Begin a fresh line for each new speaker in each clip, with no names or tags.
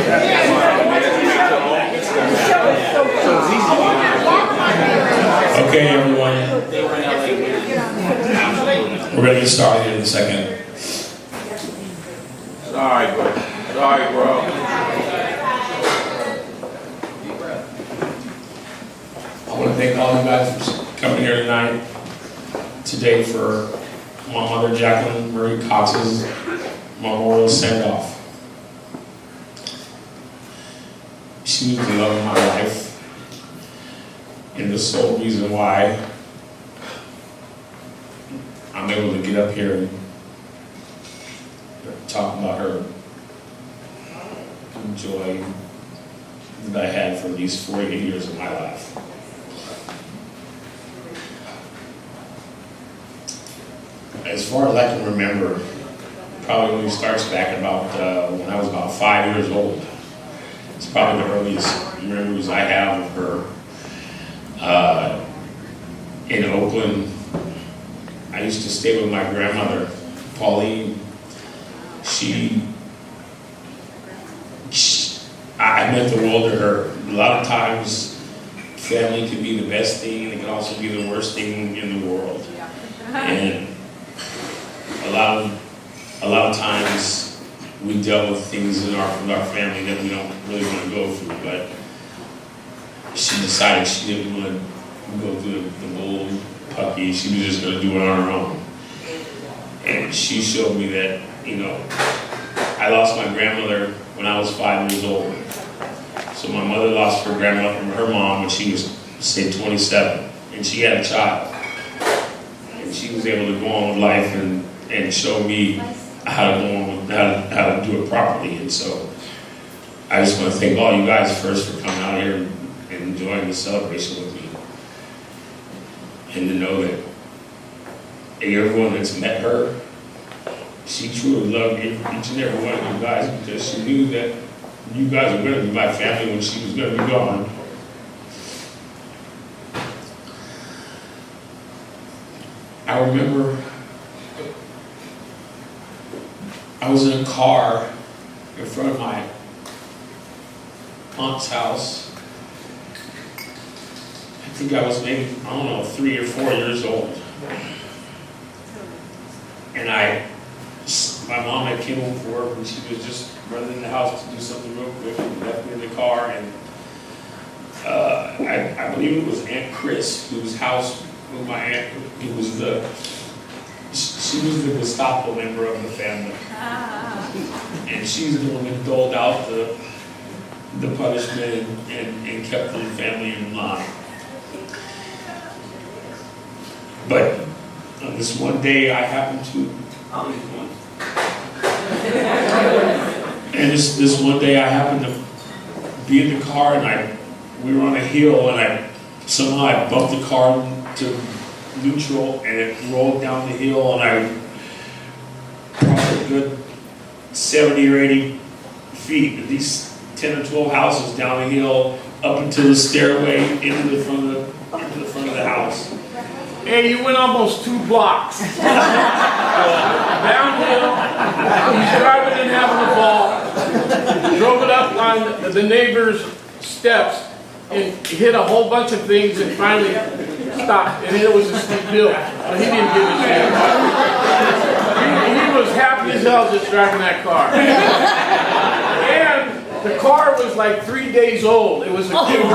Okay, everyone. We're going to get started in a second.
Sorry, bro. Sorry, bro.
I want to thank all you guys for coming here tonight, today for my mother, Jacqueline Cox's memorial send-off. She was the love of my life, and the sole reason why I'm able to get up here and talk about her joy that I had for these 48 years of my life. As far as I can remember, probably only starts back about when I was about 5 years old. It's probably the earliest memories I have of her. In Oakland, I used to stay with my grandmother, Pauline. I meant the world to her. A lot of times, family can be the best thing, and it can also be the worst thing in the world. And a lot of times, we dealt with things in our family that we don't really want to go through. But she decided she didn't want to go through the old puppy. She was just going to do it on her own. And she showed me that, I lost my grandmother when I was 5 years old. So my mother lost her mom when she was, say, 27, and she had a child. And she was able to go on with life and show me how to go on with how to do it properly. And so I just want to thank all you guys first for coming out here and enjoying the celebration with me, and to know that everyone that's met her, she truly loved each and every one of you guys, because she knew that you guys were going to be my family when she was going to be gone. I remember I was in a car in front of my aunt's house. I think I was maybe, 3 or 4 years old. And my mom had came home from work, and she was just running in the house to do something real quick, and left me in the car. And I believe it was Aunt Chris, whose house with my aunt, she was the Gestapo member of the family. And she's the one that doled out the punishment and kept the family in line. But on this one day, I happened to, this one day I happened to be in the car, and we were on a hill, and somehow I bumped the car to neutral, and it rolled down the hill, and probably a good 70 or 80 feet, at least 10 or 12 houses down the hill, up into the stairway, into the front of the house.
Hey, you went almost 2 blocks. Downhill, he's driving and having a ball. Drove it up on the neighbor's steps and hit a whole bunch of things and finally stopped. And it was a steep hill. But he didn't give a shit. He was happy as hell just driving that car. And the car was like 3 days old. It was a kid.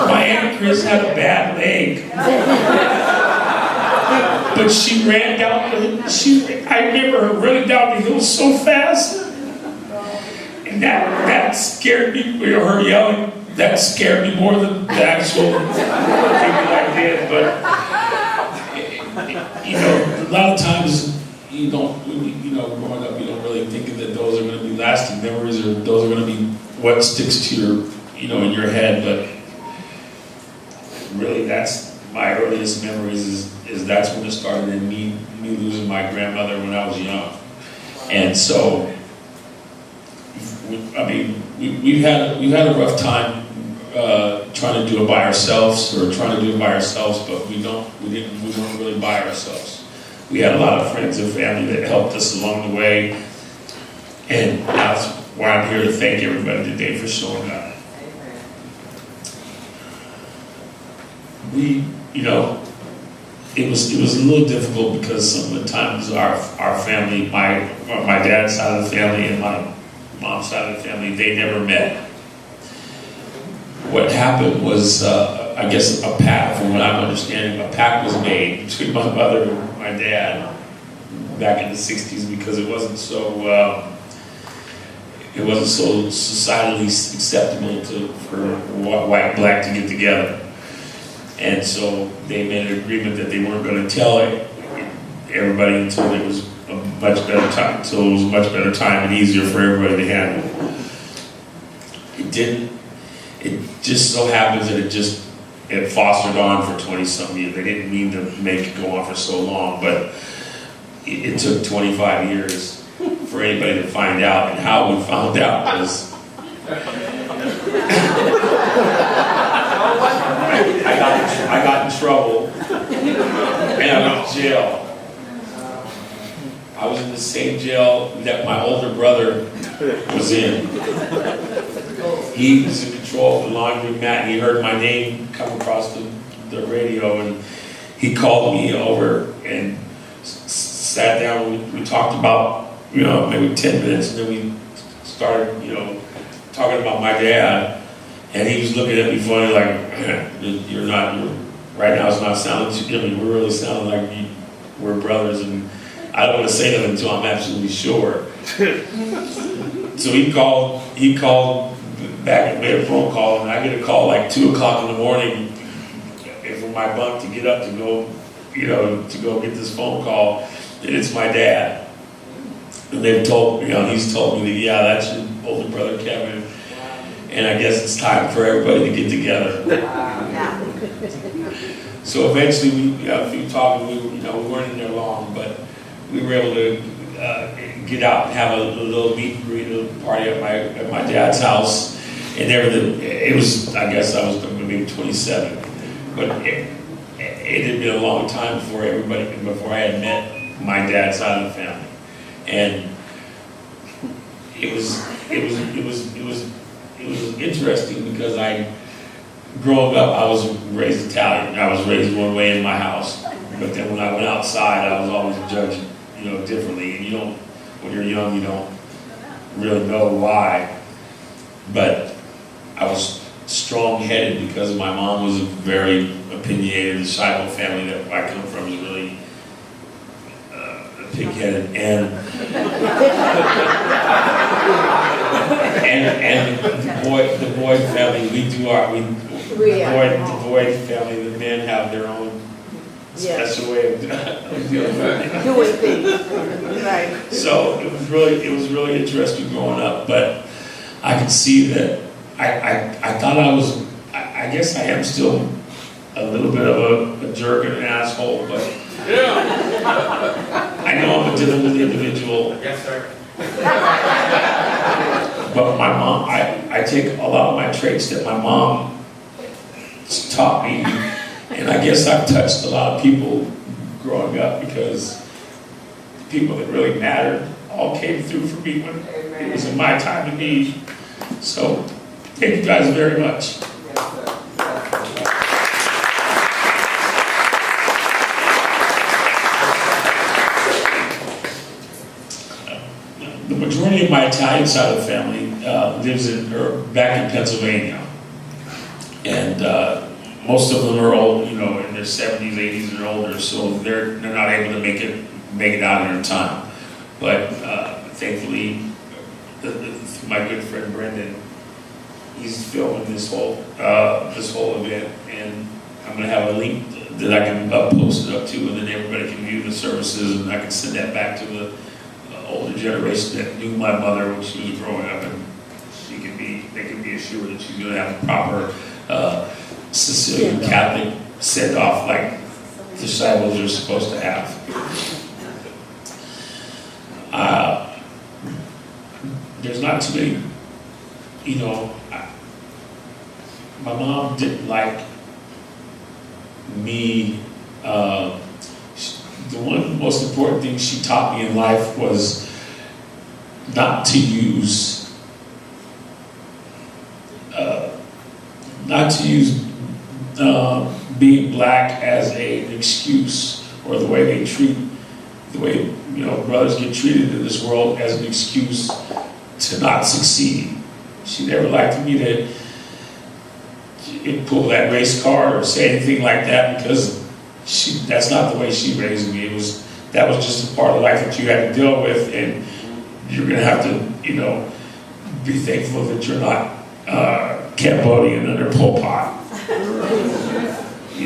My Aunt Chris had a bad leg, but she ran down I remember her running down the hill so fast, and that scared me. Her yelling, that scared me more than the actual thing that I did. But a lot of times growing up, you don't really think that those are going to be lasting memories, or those are going to be what sticks to your, in your head. But really, that's my earliest memories. Is that's when it started in me losing my grandmother when I was young. And so, we've had a rough time trying to do it by ourselves, but we weren't really by ourselves. we had a lot of friends and family that helped us along the way. And that's why I'm here to thank everybody today for showing up. We, it was a little difficult because some of the times our family, my dad's side of the family and my mom's side of the family, they never met. What happened was, I guess a pact, from what I'm understanding, a pact was made between my mother and my dad back in the 60s because it wasn't so societally acceptable for white and black to get together. And so they made an agreement that they weren't going to tell everybody until it was a much better time, and easier for everybody to handle. It didn't. It just so happens that it fostered on for 20-some years. They didn't mean to make it go on for so long, but it took 25 years for anybody to find out. And how we found out was I got in trouble and I went to jail. I was in the same jail that my older brother was in. He was in control of the laundry mat, and he heard my name come across the radio, and he called me over and sat down. We talked about, maybe 10 minutes, and then we started, talking about my dad. And he was looking at me funny, like, right now it's not sounding too good. We're really sounding like we're brothers, and I don't want to say nothing until I'm absolutely sure. So he called back and made a phone call, and I get a call like 2 o'clock in the morning from my bunk to get up to go, to go get this phone call, and it's my dad. And he's told me that, yeah, that's your older brother Kevin. And I guess it's time for everybody to get together. So eventually, through talking, we weren't in there long, but we were able to get out and have a little meet and greet, a little party at my dad's house. And it was, I guess I was maybe 27, but it had been a long time before I had met my dad's side of the family, and it was interesting because growing up, I was raised Italian. I was raised one way in my house, but then when I went outside, I was always judged, differently. And when you're young, you don't really know why. But I was strong-headed because my mom was a very opinionated. The Shiloh family that I come from is really pig-headed, and the Boyd family, the Boyd family, the men have their own special way of doing things. Right. So it was really interesting growing up, but I could see that I thought I guess I am still a little bit of a jerk and an asshole, but I know I'm a difficult individual.
Yes, sir.
But my mom, I take a lot of my traits that my mom taught me, and I guess I've touched a lot of people growing up because the people that really mattered all came through for me when it was in my time of need. So, thank you guys very much. The majority of my Italian side of the family lives back in Pennsylvania, and most of them are old, in their 70s, 80s, and older, so they're not able to make it out in their time. But thankfully, my good friend Brendan, he's filming this whole event, and I'm going to have a link that I can post it up to, and then everybody can view the services, and I can send that back to the older generation that knew my mother when she was growing up, and they can be assured that she's going to have a proper Sicilian Catholic send off like the Shilohs are supposed to have. There's not too many, my mom didn't like me the one most important thing she taught me in life was not to use being black as an excuse, or the way brothers get treated in this world as an excuse to not succeed. She never liked me to pull that race card or say anything like that, because that's not the way she raised me. That was just a part of life that you had to deal with, and you're going to have to, be thankful that you're not Cambodian under Pol Pot,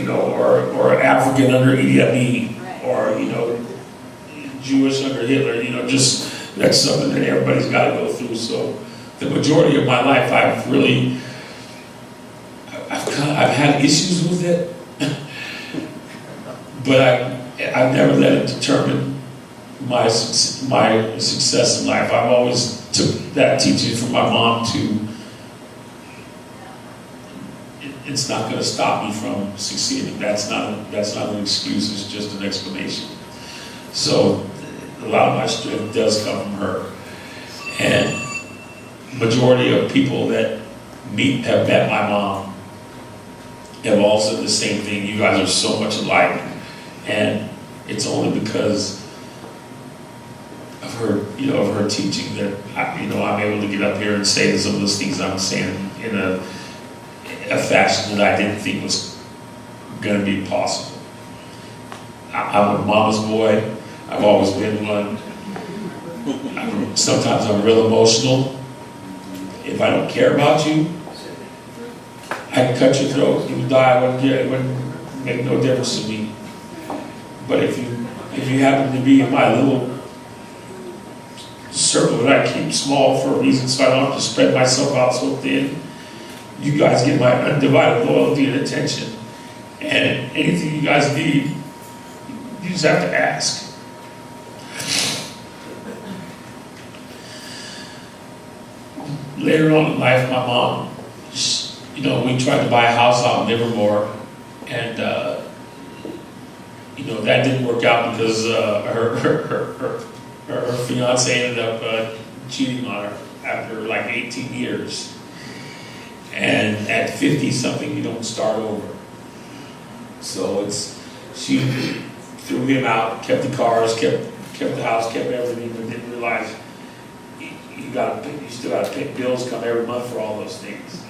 or African under Idi Amin, or Jewish under Hitler. Just that's something that everybody's got to go through. So the majority of my life, I've had issues with it, but I've never let it determine my success in life. I've always took that teaching from my mom to, it's not going to stop me from succeeding. That's not an excuse. It's just an explanation. So a lot of my strength does come from her, and majority of people that have met my mom have all said the same thing. You guys are so much alike, and it's only because of her, of her teaching that I'm able to get up here and say some of those things I'm saying in a fashion that I didn't think was going to be possible. I'm a mama's boy. I've always been one. Sometimes I'm real emotional. If I don't care about you, I can cut your throat. You would die. It wouldn't make no difference to me. But if you happen to be in my little circle that I keep small for a reason, so I don't have to spread myself out so thin, you guys get my undivided loyalty and attention. And anything you guys need, you just have to ask. Later on in life, my mom, we tried to buy a house out in Livermore, and that didn't work out because her fiance ended up cheating on her after like 18 years. And at 50-something, you don't start over. So she threw him out, kept the cars, kept the house, kept everything, but didn't realize you still got to pay bills come every month for all those things.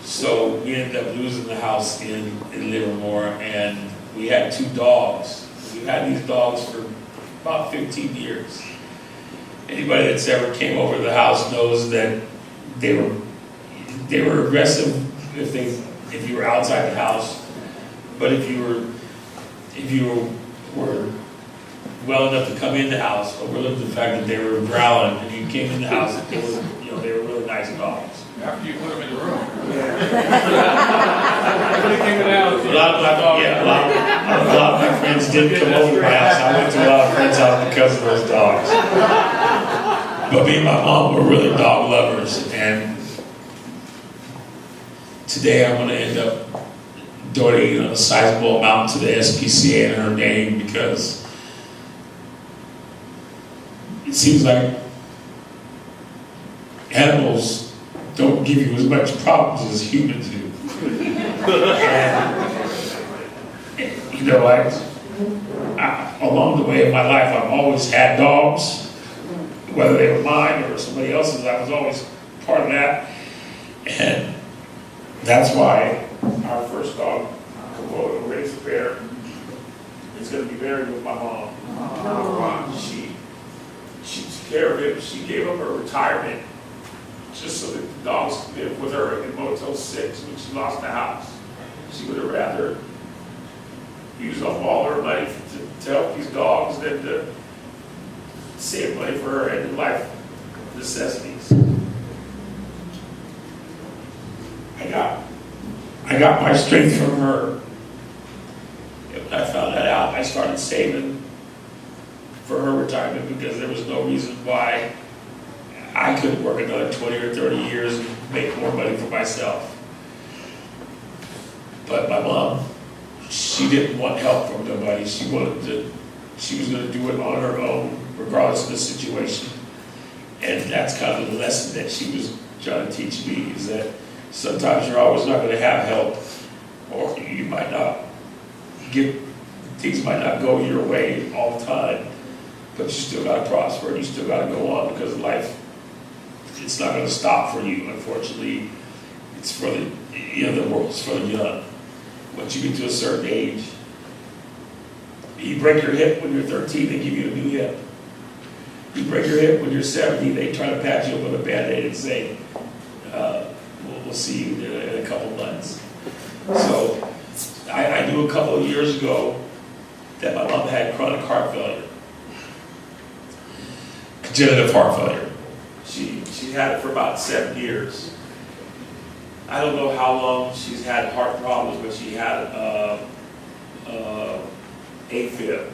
So we ended up losing the house in Livermore, and we had 2 dogs. We had these dogs for about 15 years. Anybody that's ever came over to the house knows that they were aggressive if you were outside the house, but if you were well enough to come in the house, overlook the fact that they were growling, and you came in the house, they were really nice dogs.
After you put them in the room.
A lot of my friends didn't come over to my house. I went to a lot of friends' house because of those dogs. But me and my mom were really dog lovers, and today I'm going to end up donating a sizable amount to the SPCA in her name, because it seems like animals don't give you as much problems as humans do. And, along the way of my life, I've always had dogs, whether they were mine or somebody else's. I was always part of that. And that's why our first dog, Komodo, raised a bear, is going to be buried with my mom. She took care of him. She gave up her retirement just so that the dogs could live with her in Motel 6 when she lost the house. She would have rather used up all her money to help these dogs than to save money for her end of life necessities. I got my strength from her. When I found that out, I started saving for her retirement, because there was no reason why I couldn't work another 20 or 30 years and make more money for myself. But my mom, she didn't want help from nobody. She wanted to she was going to do it on her own, regardless of the situation. And that's kind of the lesson that she was trying to teach me, is that sometimes you're always not going to have help, or you might not things might not go your way all the time, but you still got to prosper, you still got to go on, because life, it's not going to stop for you, unfortunately. It's for the world's for the young. Once you get to a certain age, you break your hip when you're 13, they give you a new hip. You break your hip when you're 70, they try to patch you up with a Band-Aid and say, we'll see you in a couple months. So I knew a couple of years ago that my mom had chronic heart failure, congenital heart failure. She had it for about 7 years. I don't know how long she's had heart problems, but she had AFib.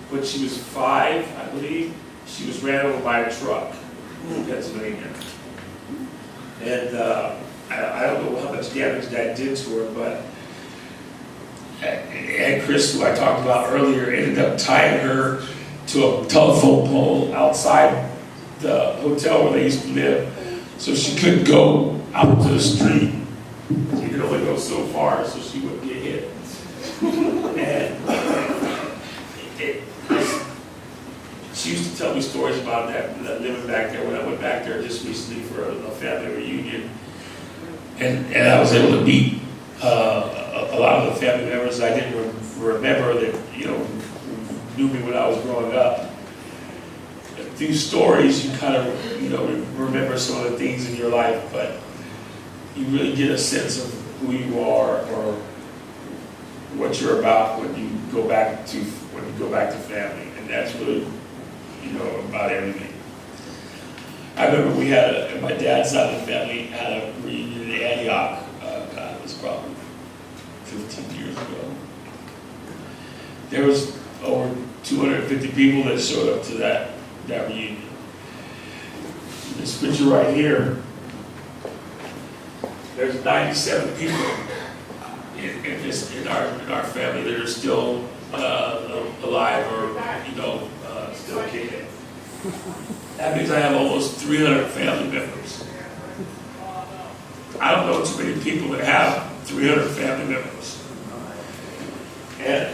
When she was 5, I believe, she was ran over by a truck in Pennsylvania. And I don't know how much damage that did to her, but Aunt Chris, who I talked about earlier, ended up tying her to a telephone pole outside the hotel where they used to live, so she couldn't go out to the street. She could only go so far so she wouldn't get hit. And she used to tell me stories about that living back there, when I went back there just recently for a family reunion. And I was able to meet a lot of the family members I didn't remember that, knew me when I was growing up. Through stories, you kind of, remember some of the things in your life, but you really get a sense of who you are or what you're about when you go back to family, and that's really, about everything. I remember we had my dad's side of the family had a reunion in Antioch. God, it was probably 15 years ago. There was over 250 people that showed up to that reunion. This picture right here, there's 97 people in our family that are still alive or still kicking. That means I have almost 300 family members. I don't know too many people that have 300 family members. And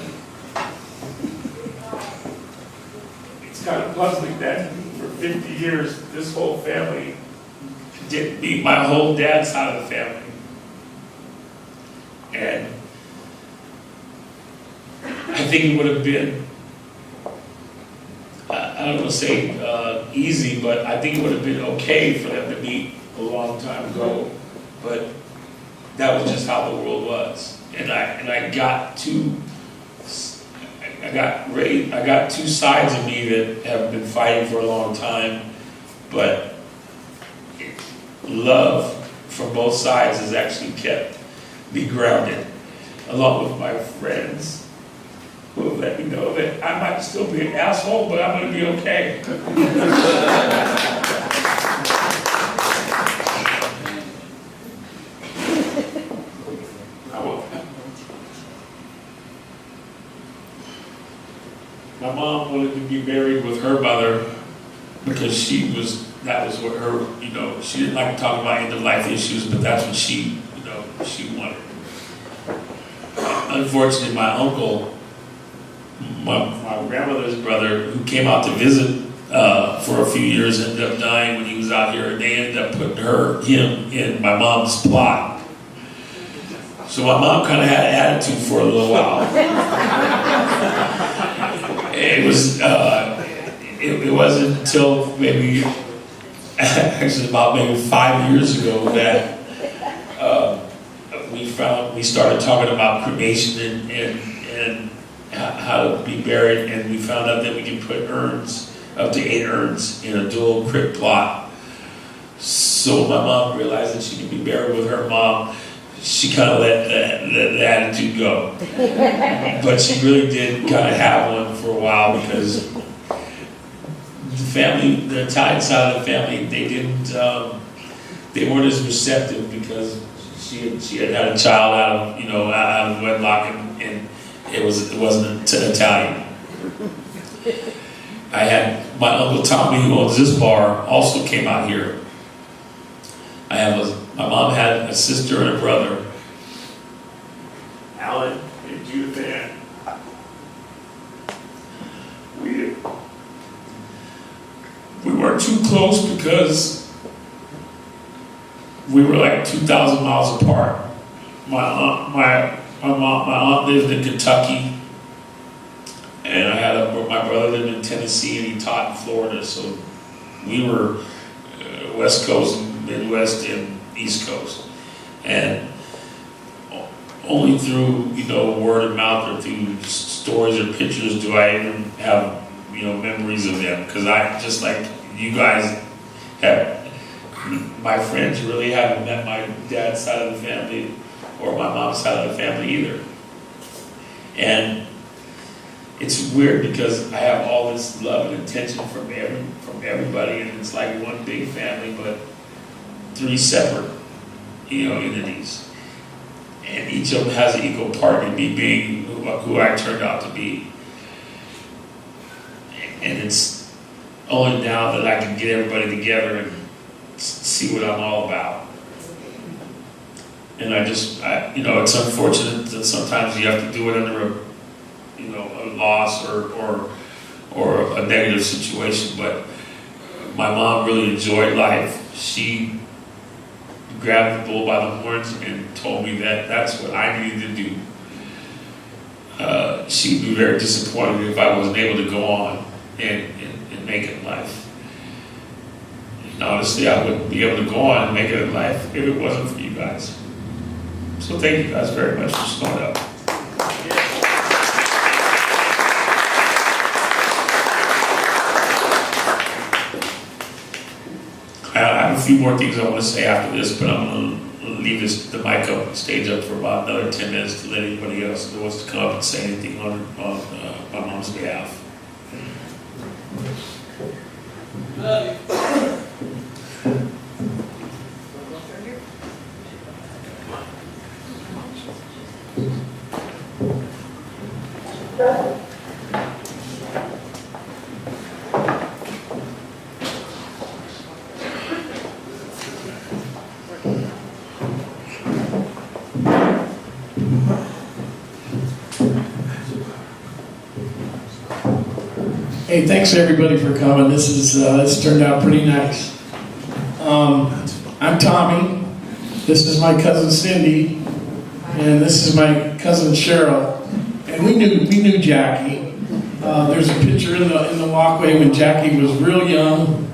it's kind of puzzling that for 50 years, this whole family didn't meet my whole dad's side of the family. And I think it would have been, I don't want to say easy, but I think it would have been okay for them to meet a long time ago. But that was just how the world was. And I got two sides of me that have been fighting for a long time, but love from both sides has actually kept me grounded, along with my friends who have let me know that I might still be an asshole, but I'm going to be okay. My mom wanted to be married with her mother because that was what her, she didn't like to talk about end of life issues, but that's what she wanted. Unfortunately, my uncle, my grandmother's brother, who came out to visit for a few years, ended up dying when he was out here, and they ended up putting him in my mom's plot. So my mom kind of had an attitude for a little while. It wasn't until maybe, actually about maybe 5 years ago that we started talking about cremation and how to be buried, and we found out that we can put urns, up to 8 urns, in a dual crypt plot. So my mom realized that she could be buried with her mom. She kind of let the attitude go. But she really did kind of have one for a while, because the Italian side of the family, they weren't as receptive, because she had a child out of wedlock, and it wasn't Italian. I had my Uncle Tommy, who owns this bar, also came out here. My mom had a sister and a brother, Alan and Judith Ann. We weren't too close because we were like 2,000 miles apart. My aunt lived in Kentucky, and my brother lived in Tennessee, and he taught in Florida. So we were West Coast, Midwest, and East Coast, and only through word of mouth or through stories or pictures do I even have memories of them. Because I, just like you guys have, my friends really haven't met my dad's side of the family or my mom's side of the family either. And it's weird because I have all this love and attention from everybody, and it's like one big family, but three separate, entities. And each of them has an equal part in me being who I turned out to be. And it's only now that I can get everybody together and see what I'm all about. And it's unfortunate that sometimes you have to do it under a loss or a negative situation. But my mom really enjoyed life. She grabbed the bull by the horns and told me that that's what I needed to do. She'd be very disappointed if I wasn't able to go on and make it in life. And honestly, I wouldn't be able to go on and make it in life if it wasn't for you guys. So thank you guys very much for showing up. I have a few more things I want to say after this, but I'm going to leave the mic up, stage up for about another 10 minutes to let anybody else who wants to come up and say anything on my mom's behalf.
Hey, thanks everybody for coming. This turned out pretty nice. I'm Tommy. This is my cousin Cindy, and this is my cousin Cheryl. And we knew Jackie. There's a picture in the walkway when Jackie was real young.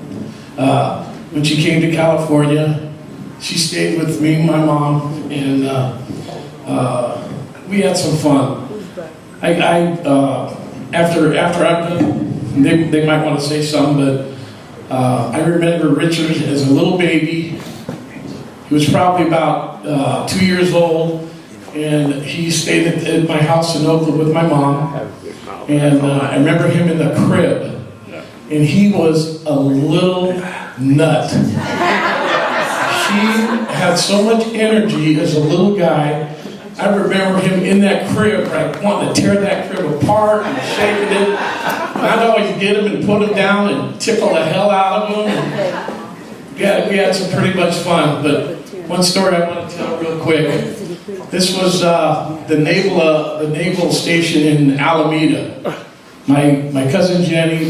When she came to California, she stayed with me and my mom, and we had some fun. After I'm done, they might want to say something, but I remember Richard as a little baby. He was probably about 2 years old, and he stayed at my house in Oakland with my mom. And I remember him in the crib, and he was a little nut. He had so much energy as a little guy. I remember him in that crib, like wanting to tear that crib apart and shaking it. And I'd always get him and put him down and tickle the hell out of him. And we had some pretty much fun. But one story I want to tell real quick. This was the naval station in Alameda. My cousin Jenny,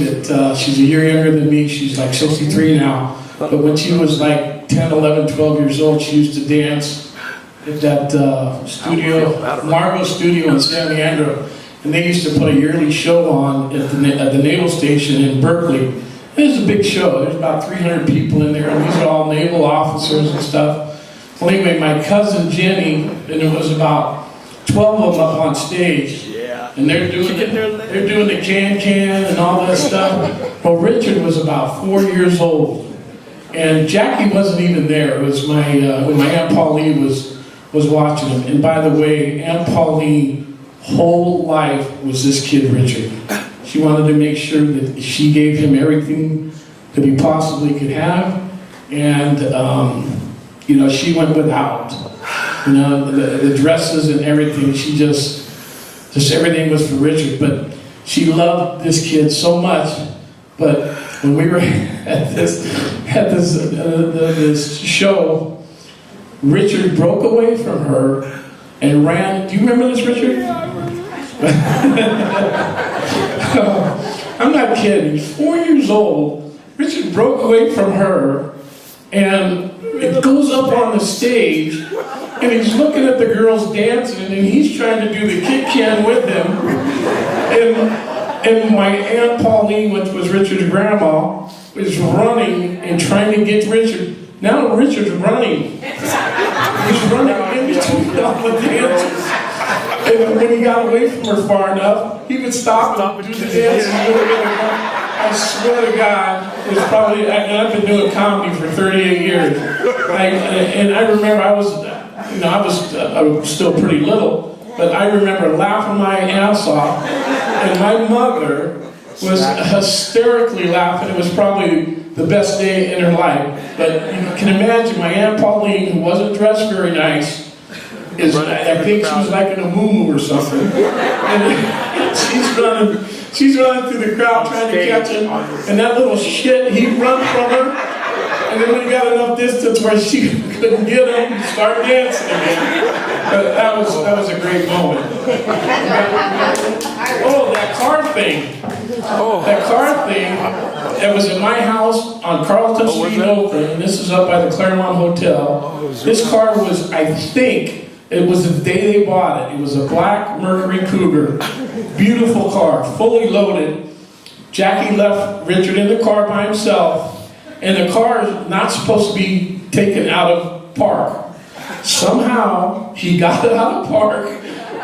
she's a year younger than me. She's like 63 now. But when she was like 10, 11, 12 years old, she used to dance at that Margot studio in San Leandro, and they used to put a yearly show on at the naval station in Berkeley. It was a big show. There's about 300 people in there, and these are all naval officers and stuff. Well, anyway, my cousin Jenny, and there was about 12 of them up on stage, and they're doing the can and all that stuff. Well, Richard was about 4 years old, and Jackie wasn't even there. It was when my Aunt Pauline was watching him. And by the way, Aunt Pauline's whole life was this kid Richard. She wanted to make sure that she gave him everything that he possibly could have, and she went without. The dresses and everything. She just Just everything was for Richard. But she loved this kid so much. But when we were at this show, Richard broke away from her and ran. Do you remember this, Richard?
Yeah, I remember.
I'm not kidding. He's 4 years old. Richard broke away from her and it goes up on the stage and he's looking at the girls dancing and he's trying to do the kick can with them. And my Aunt Pauline, which was Richard's grandma, was running and trying to get Richard. Now Richard's running. He's running in between all the dancers. And when he got away from her far enough, he would stop and do the dance. I swear to God, it was probably, and I've been doing comedy for 38 years. And I remember I was still pretty little, but I remember laughing my ass off. And my mother was hysterically laughing. It was probably the best day in her life. But you can imagine my Aunt Pauline, who wasn't dressed very nice, I think she was like in a moo-moo or something. And she's running through the crowd trying to catch him. And that little shit, he'd run from her. And then when he got enough distance where she couldn't get him, he'd start dancing again. But that was a great moment. Oh, that car thing. That car thing, that was in my house on Carlton Street in Oakland, and this is up by the Claremont Hotel. This car was, I think, it was the day they bought it. It was a black Mercury Cougar. Beautiful car, fully loaded. Jackie left Richard in the car by himself, and the car is not supposed to be taken out of park. Somehow, he got it out of park,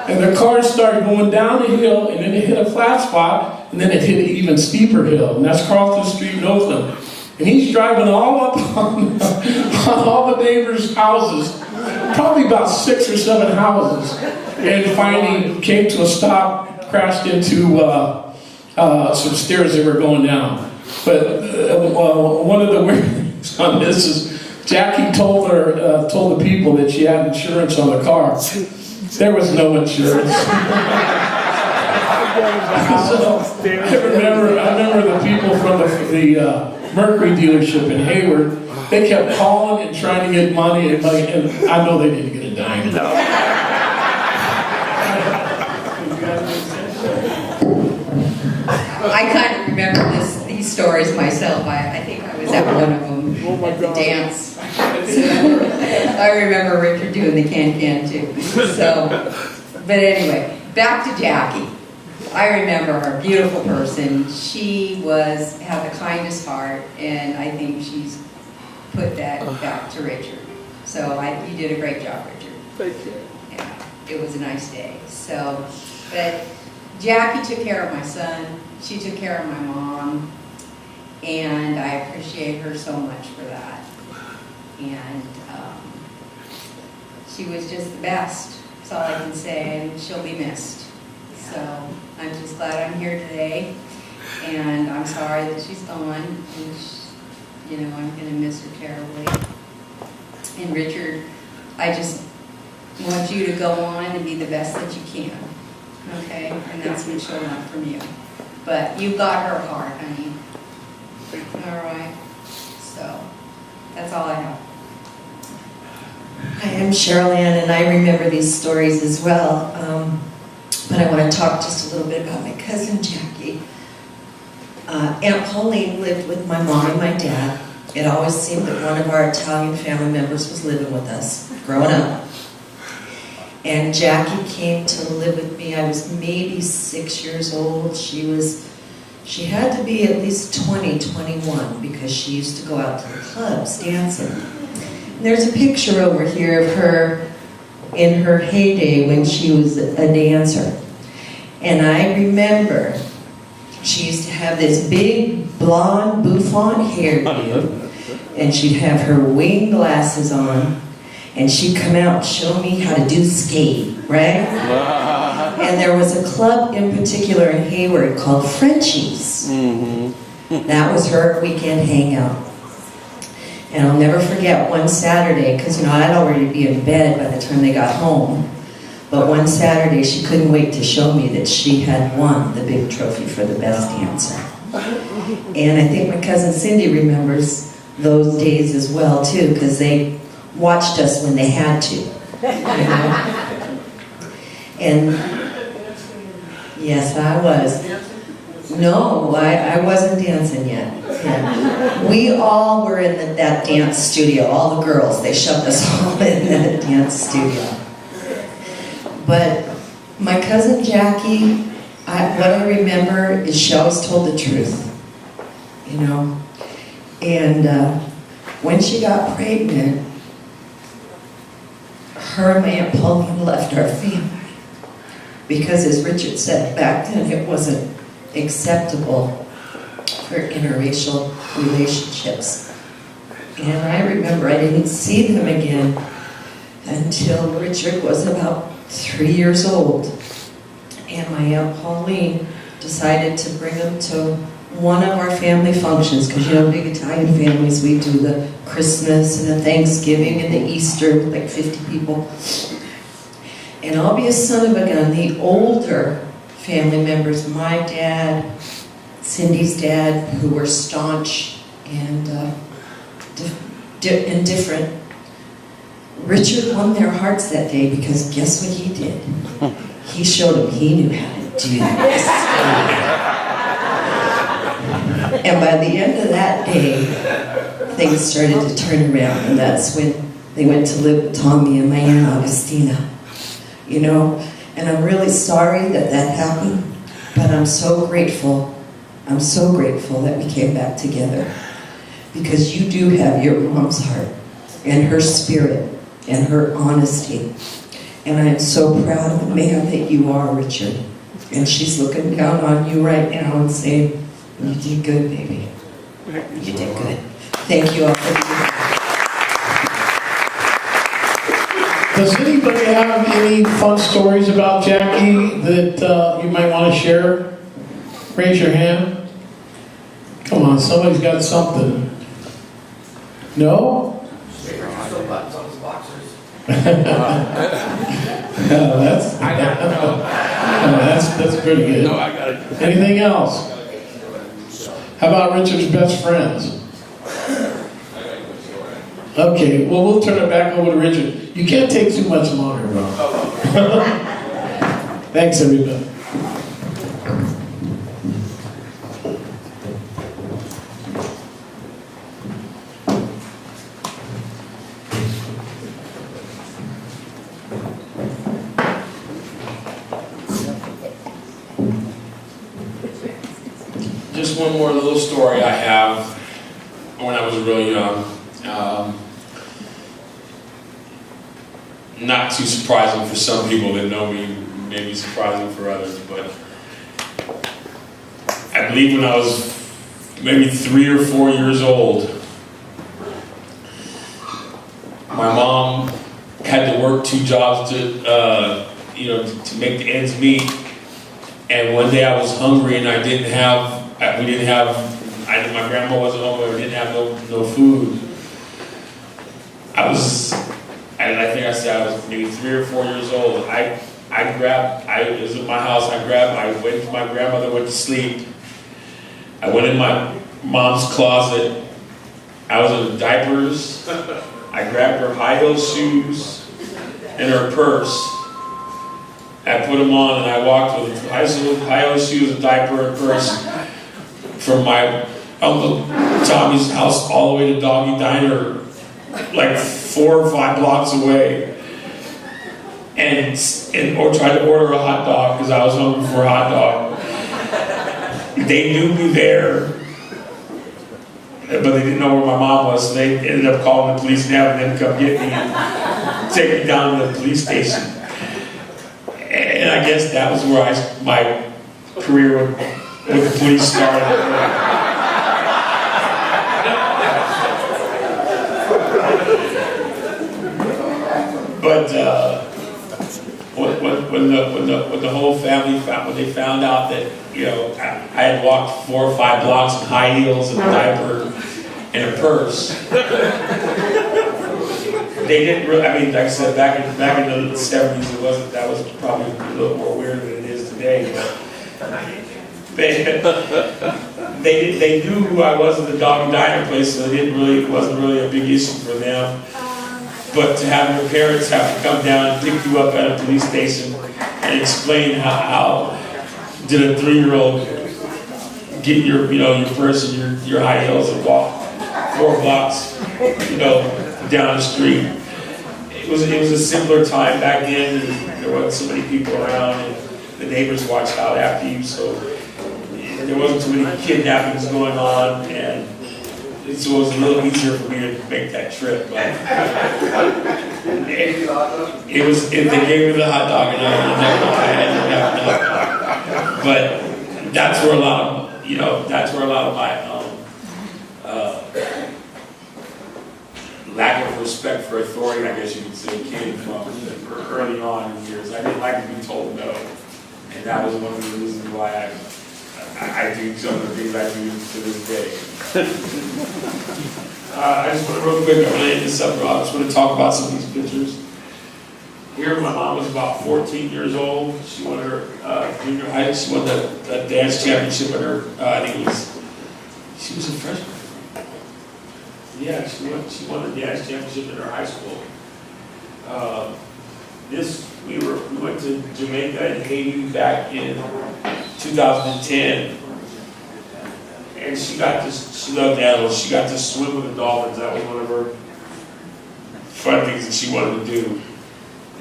and the car started going down the hill, and then it hit a flat spot, and then it hit an even steeper hill, and that's Carlton Street in Oakland. And he's driving all up on all the neighbors' houses, probably about 6 or 7 houses, and finally came to a stop, crashed into some stairs that were going down. But one of the weird things on this is Jackie told the people that she had insurance on the car. There was no insurance. So, I remember the people from the Mercury dealership in Hayward. They kept calling and trying to get money, and I know they didn't get a dime. No.
I kind of remember these stories myself. I think I was at one of them at the dance. So, I remember Richard doing the can too. So, but anyway, back to Jackie. I remember her, beautiful person. She had the kindest heart, and I think she's put that back to Richard. So you did a great job, Richard.
Thank you.
Yeah, it was a nice day. So, but Jackie took care of my son. She took care of my mom, and I appreciate her so much for that. And she was just the best. That's all I can say, and she'll be missed. So I'm just glad I'm here today, and I'm sorry that she's gone. And I'm going to miss her terribly. And Richard, I just want you to go on and be the best that you can, okay? And that's been shown up from you. But you've got her heart, honey. All right. So that's all I have.
Hi, I'm Cheryl Ann, and I remember these stories as well. But I want to talk just a little bit about my cousin Jackie. Aunt Pauline lived with my mom and my dad. It always seemed that one of our Italian family members was living with us, growing up. And Jackie came to live with me. I was maybe 6 years old. She had to be at least 20, 21, because she used to go out to the clubs dancing. And there's a picture over here of her in her heyday when she was a dancer. And I remember she used to have this big blonde bouffant hairdo, and she'd have her wing glasses on, and she'd come out and show me how to do skate, right? And there was a club in particular in Hayward called Frenchie's. That was her weekend hangout. And I'll never forget one Saturday, because I'd already be in bed by the time they got home. But one Saturday, she couldn't wait to show me that she had won the big trophy for the best dancer. And I think my cousin Cindy remembers those days as well, too, because they watched us when they had to. You know? And yes, I was. No, I wasn't dancing yet. Yeah. We all were in that dance studio, all the girls. They shoved us all in that dance studio. But my cousin Jackie, what I remember is she always told the truth, you know. And when she got pregnant, her and my Aunt Pauline left our family. Because as Richard said, back then it wasn't acceptable for interracial relationships. And I remember I didn't see them again until Richard was about 3 years old. And my Aunt Pauline decided to bring him to one of our family functions, because you know, big Italian families, we do the Christmas and the Thanksgiving and the Easter with like 50 people. And I'll be a son of a gun, the older family members, my dad, Cindy's dad, who were staunch and indifferent, Richard won their hearts that day because guess what he did? He showed them he knew how to do this. And by the end of that day, things started to turn around, and that's when they went to live with Tommy and my Aunt Augustina. You know, and I'm really sorry that that happened, but I'm so grateful. I'm so grateful that we came back together, because you do have your mom's heart and her spirit and her honesty. And I'm so proud of the man that you are, Richard. And she's looking down on you right now and saying, you did good, baby. You did good. Thank you all for being here.
Does anybody have any fun stories about Jackie that you might want to share? Raise your hand. Come on, somebody's got something. No? That's pretty good.
No, I got it.
Anything else? How about Richard's best friends? Okay, well, we'll turn it back over to Richard. You can't take too much longer, bro. Thanks, everybody.
Just one more little story I have when I was real young. Not too surprising for some people that know me, maybe surprising for others, but I believe when I was maybe 3 or 4 years old, my mom had to work 2 jobs to make the ends meet. And one day I was hungry and my grandma wasn't home, and we didn't have no food. I think I said I was maybe 3 or 4 years old. It was at my house, I went to my grandmother, went to sleep. I went in my mom's closet. I was in diapers. I grabbed her high heel shoes and her purse. I put them on and I walked with high heel shoes, a diaper, and purse from my Uncle Tommy's house all the way to Doggy Diner, like 4 or 5 blocks away, or tried to order a hot dog because I was hungry for a hot dog. They knew me there, but they didn't know where my mom was, so they ended up calling the police and having them come get me and take me down to the police station. And I guess that was where my career with the police started. But when the whole family when they found out that I had walked 4 or 5 blocks in high heels and a diaper and a purse, They didn't really, I mean, like I said, back in the 70s, that was probably a little more weird than it is today, but they knew who I was at the dog and diner place, so it wasn't really a big issue for them. But to have your parents have to come down and pick you up at a police station and explain how did a 3-year-old get your purse and your high heels and walk 4 blocks, down the street. It was a simpler time back then. There wasn't so many people around, and the neighbors watched out after you, so there wasn't too many kidnappings going on, and so it was a little easier for me to make that trip. But it was, if they gave me the hot dog, and I had to have the hot dog. But that's where a lot of my lack of respect for authority, I guess you could say, came from early on in years. I didn't like to be told no, and that was one of the reasons why I do some of the things I do to this day. I just want to real quick, I'm going to end this up, I just want to talk about some of these pictures. Here, my mom was about 14 years old. She won her junior high. She won the dance championship in her. I think she was a freshman. Yeah, she won the dance championship in her high school. We went to Jamaica and Haiti back in 2010, and she loved animals. She got to swim with the dolphins. That was one of her fun things that she wanted to do.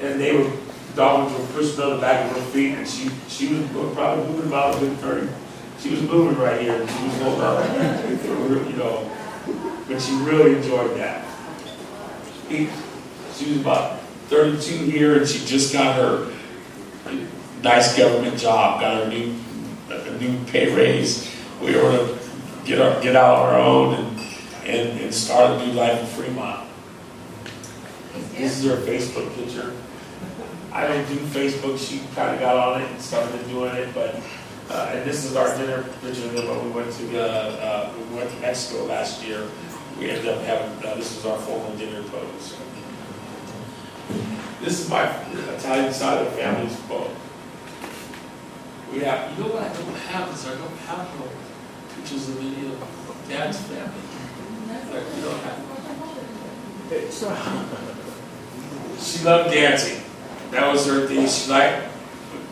And dolphins were pushing on the back of her feet, and she was probably moving about a good 30. She was moving right here, and she was holding up, but she really enjoyed that. She was about 32 here, and she just got her nice government job, got her a new pay raise. We were able to get out on our own and start a new life in Fremont. This is her Facebook picture. I don't do Facebook. She kind of got on it and started doing it, but and this is our dinner picture when we went to Mexico last year. We ended up having this was our formal dinner pose. This is my Italian side of the family's photo. We have, you know what I don't have is I don't have no pictures of any of Dad's family. Like, we don't have. She loved dancing. That was her thing. She liked,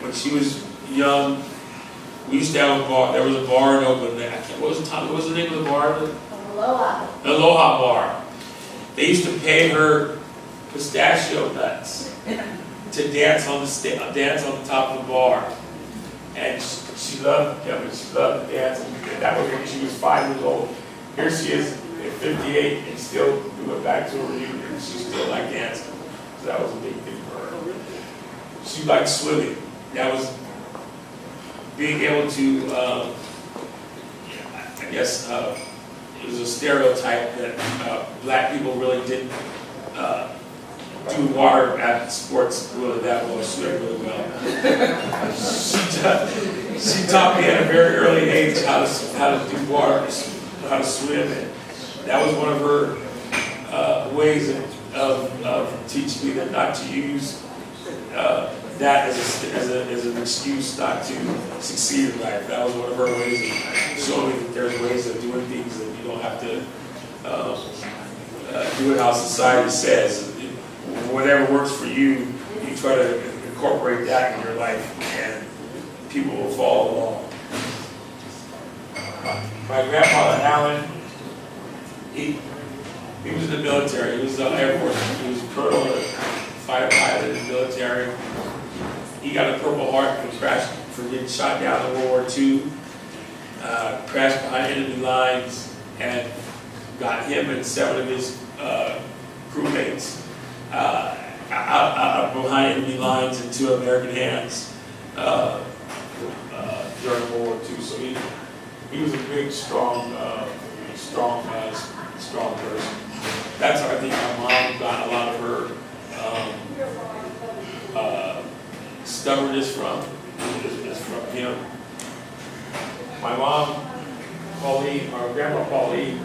when she was young, we used to have a bar. There was a bar in Oakland. What was the name of the bar?
Aloha.
The Aloha Bar. They used to pay her pistachio nuts to dance on the top of the bar. And she loved them, and she loved to dance. And that was when she was 5 years old. Here she is at 58 and still going back to her reunion. She still liked dancing. So that was a big thing for her. She liked swimming. That was being able to, I guess, it was a stereotype that black people really didn't do water at sports really that well, swim really well. She taught me at a very early age how to do water, how to swim, and that was one of her ways of teaching me that not to use that as an excuse not to succeed in life. That was one of her ways of showing me that there's ways of doing things that you don't have to do it how society says. Whatever works for you, you try to incorporate that in your life, and people will follow along. My grandfather, Alan, he was in the military. He was in the Air Force. He was a colonel, a fighter pilot in the military. He got a Purple Heart for getting shot down in World War II. Crashed behind enemy lines and got him and 7 of his crewmates out behind enemy lines in 2 American hands during World War II. So he was a big, strong person. That's how I think my mom got a lot of her stubbornness from. Is from him. My mom, Pauline, or Grandma Pauline,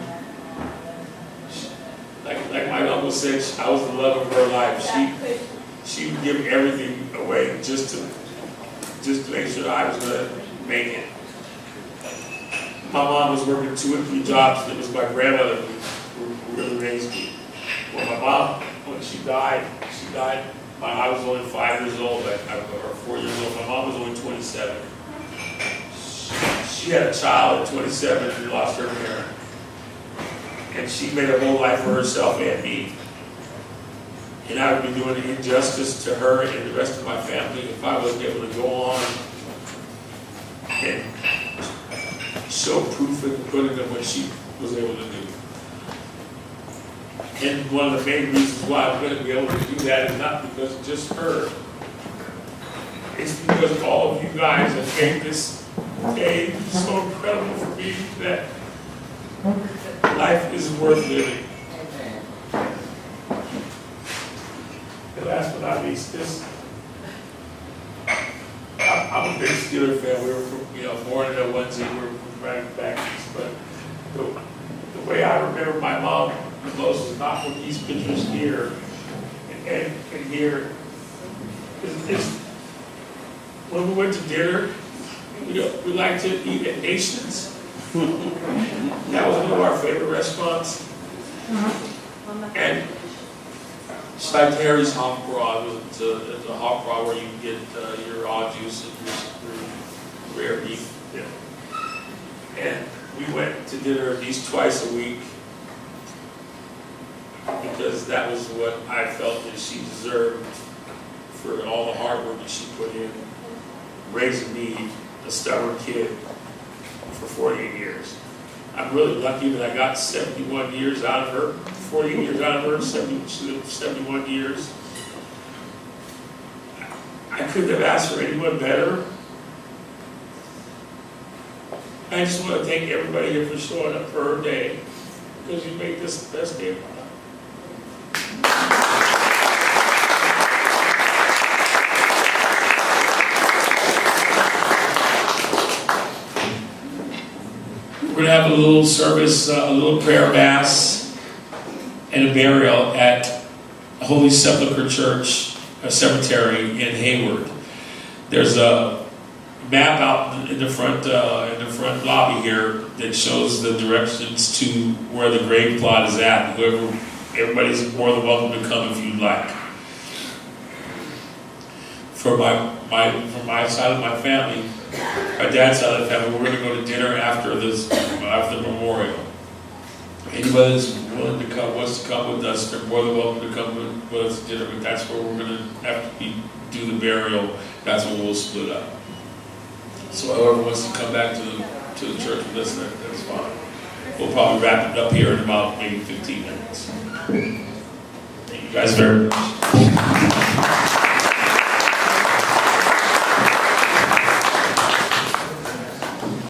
like my uncle said, I was the love of her life. She would give everything away just to make sure I was going to make it. My mom was working 2 and 3 jobs. It was my grandmother who really raised me. Well, my mom, when she died, I was only 5 years old, or 4 years old. My mom was only 27. She had a child at 27 and lost her parent. And she made a whole life for herself and me. And I would be doing an injustice to her and the rest of my family if I wasn't able to go on and show proof and put into what she was able to do. And one of the main reasons why I'm going to be able to do that is not because of just her. It's because of all of you guys that made this day so incredible for me that life is worth living. And last but not least, I'm a big Steeler fan. We were born in a onesie. We were from back east, but the way I remember my mom the most is not with these pictures here and here. It's when we went to dinner, we liked to eat at Nations. That was one of our favorite restaurants. And it's like Harry's Hot Raw. It's a hot raw where you can get your raw juice and your rare beef. And we went to dinner at least twice a week because that was what I felt that she deserved for all the hard work that she put in raising me, a stubborn kid, for 48 years. I'm really lucky that I got 71 years out of her, 48 years out of her, 71 years. I couldn't have asked for anyone better. I just want to thank everybody here for showing up for her day, because you made this the best day of my life. We're going to have a little service, a little prayer mass, and a burial at Holy Sepulchre Church, a cemetery in Hayward. There's a map out in the front lobby here that shows the directions to where the grave plot is at. Everybody's more than welcome to come if you'd like. For my side of my family, my dad's side of the family, we're going to go to dinner after the memorial. Anybody that's willing to come, wants to come with us, they're more than welcome to come with us to dinner. But that's where we're going to do the burial. That's when we'll split up. So whoever wants to come back to the church with us, that's fine. We'll probably wrap it up here in about maybe 15 minutes. Thank you guys very much.